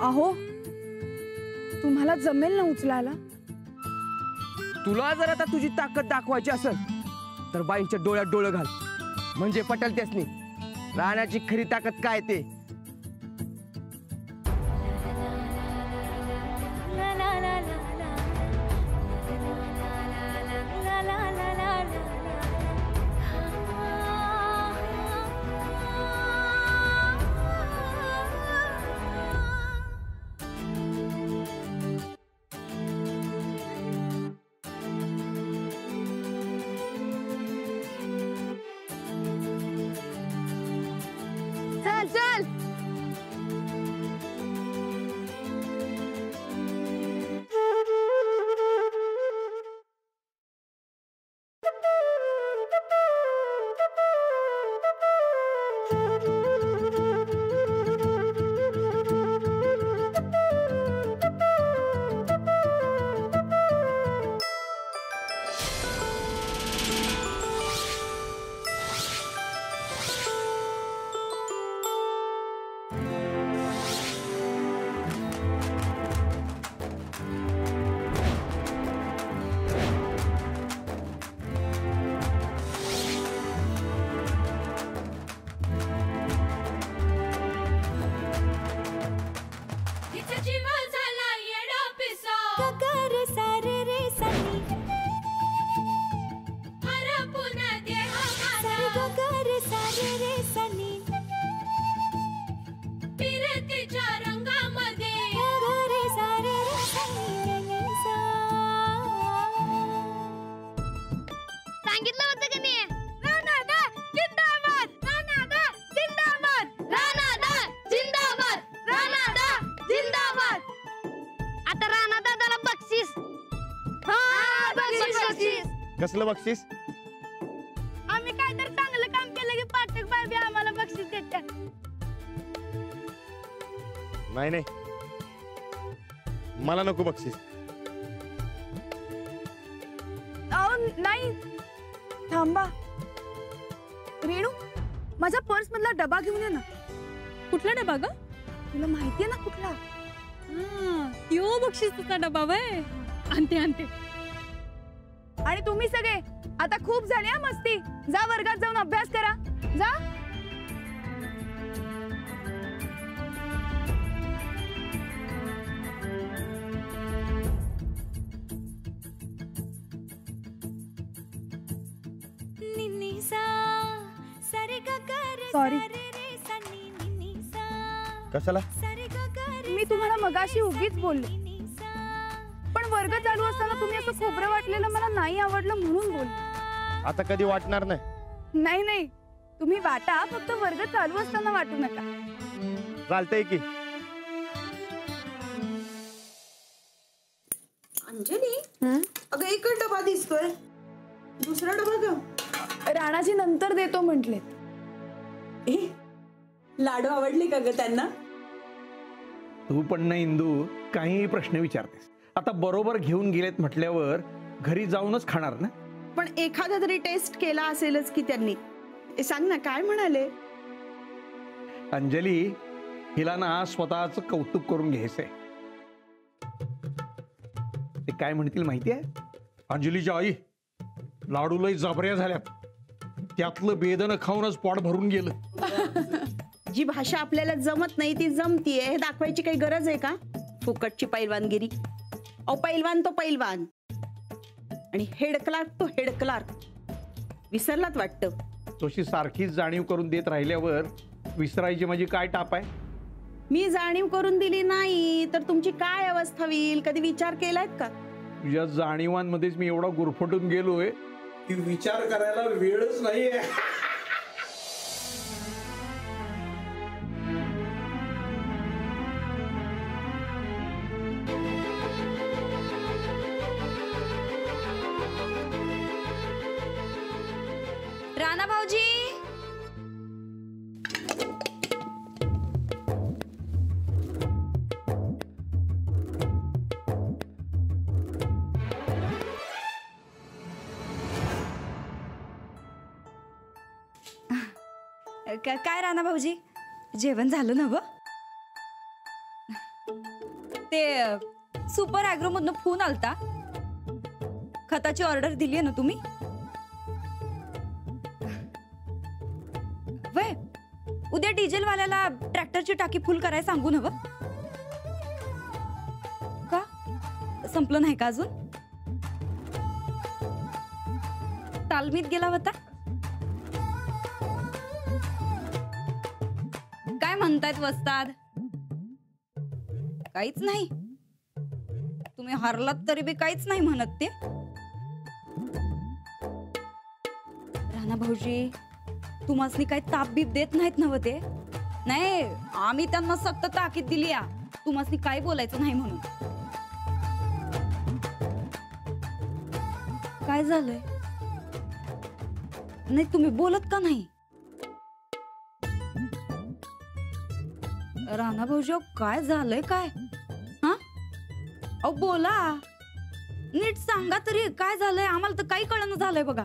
अहो तुम्हाला जमेल ना उचलायला? तुला जर आता तुझी ताकद दाखवायची असेल तर बाईंच्या डोळ्यात डोळं घाल, म्हणजे पटेल त्यासनी राणाची खरी ताकद काय ते. चल चल. कसलं बक्षीस? आम्ही काय तर चांगलं काम केलं की पाठक बाबी आम्हाला बक्षीस देतात. नाही नाही, मला नको बक्षीस. नाही थांबा रेणू, माझा पर्स मधला डबा घेऊन ये ना. कुठला डबा ग? तुला माहितीये ना कुठला? यो बक्षीसचा डबा वय. आणते आणते. आणि तुम्ही सगळे आता खूप झाले हा मस्ती. जा वर्गात जाऊन अभ्यास करा. जा. सॉरी. कशाला? मी तुम्हाला मगाशी उगीच बोलले, पण वर्ग चालू असताना तुम्ही असं खोबरं वाटलेलं मला नाही आवडलं म्हणून बोलले. आता कधी वाटणार नाही. नाही नाही, तुम्ही वाटा, फक्त वर्ग चालू असताना वाटू नका. चालतंय की. अंजली, अगं एकच डबा दिसतोय, दुसरा डबा ग. राणाजी नंतर देतो म्हटले. लाडू आवडले का ग त्यांना? तू पण ना इंदू काही प्रश्न विचारतेस. आता बरोबर घेऊन गेलेत म्हटल्यावर घरी जाऊनच खाणार ना. पण एखादा तरी टेस्ट केला असेलच की त्यांनी. सांग ना काय म्हणाले? अंजली, हिला ना स्वतःच कौतुक करून घ्यायचंय. ते काय म्हणतील माहितीये? अंजलीच्या आई लाडू लय जबऱ्या झाल्यात, त्यातलं बेदन खाऊनच पोट भरून गेलं. जी भाषा आपल्याला जमत नाही ती जमतीये हे दाखवायची काही गरज आहे का? फुकटची पैलवानगिरी. अहो पैलवान तो पैलवान आणि हेड क्लार्क तो हेड क्लार्क. विसरलात वाटतं. तशी सारखीच जाणीव करून देत राहिल्यावर विसरायची म्हणजे काय टाप आहे? मी जाणीव करून दिली नाही तर तुमची काय अवस्था होईल कधी विचार केलायत का? तुझ्या जाणीवांमध्येच मी एवढा गुरफटून गेलोय की विचार करायला वेळच नाहीये. राणा भाऊजी, काय राणा भाऊजी, जेवण झालं ना? ते सुपर ॲग्रो मधनं फोन आलता. खताची ऑर्डर दिली आहे ना तुम्ही? वय उद्या डिझेल वाल्याला ट्रॅक्टरची टाकी फुल करायला सांगू ना? का संपलं नाही का अजून? तालमीत गेला होता? काय म्हणतायत वस्ताद? काहीच नाही. तुम्ही हरलात तरी बी काहीच नाही म्हणत ते. राणा भाऊजी तुम्हासनी काही ताप बीप देत नाहीत नव ते? नाही, आम्ही त्यांना सक्त ताकीद दिली आ तुम्हासनी काही बोलायचं नाही म्हणून. काय झालंय? नाही तुम्ही बोलत का नाही? राणा भाऊजी काय झालंय काय? हा अहो बोला, नीट सांगा तरी काय झालंय. आम्हाला तर काही कळणं झालंय बघा.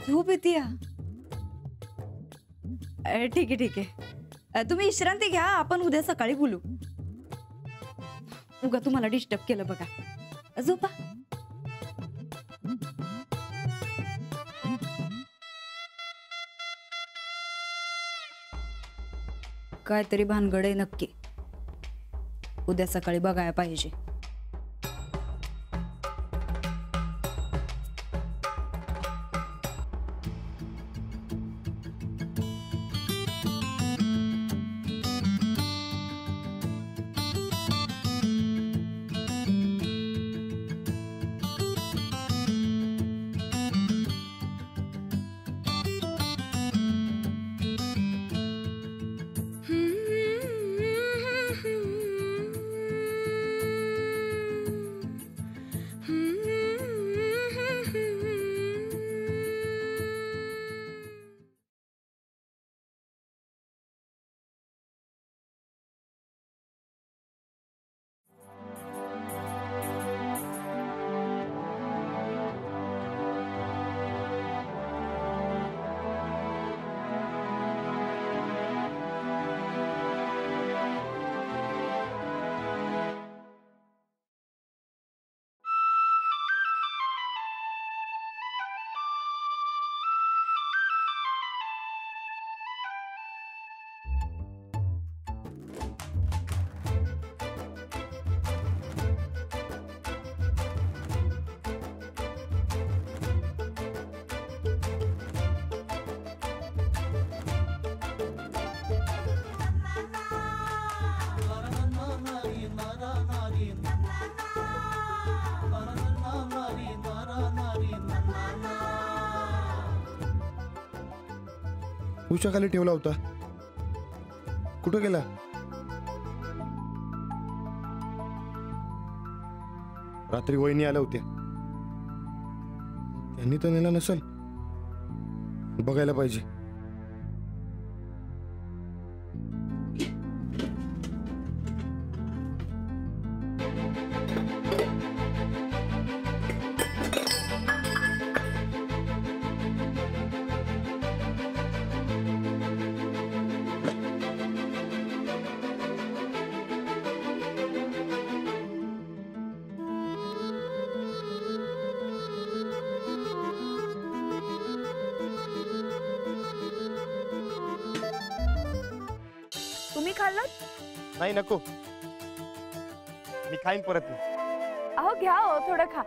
झोप येते. ठीक आहे ठीक आहे, तुम्ही विश्रांती घ्या. आपण उद्या सकाळी बोलू. उगा तुम्हाला डिस्टर्ब केलं बघा. झोपा. काहीतरी भानगड आहे नक्की. उद्या सकाळी बघायला पाहिजे. उशाखाली ठेवला होता. कुठं गेला? रात्री वहिनी आल्या होत्या. त्यांनी तर नेला नसेल. बघायला पाहिजे. तुम्ही खाल्लात? नाही नको, मी खाईन परत. अहो घ्या हो, थोडं खा.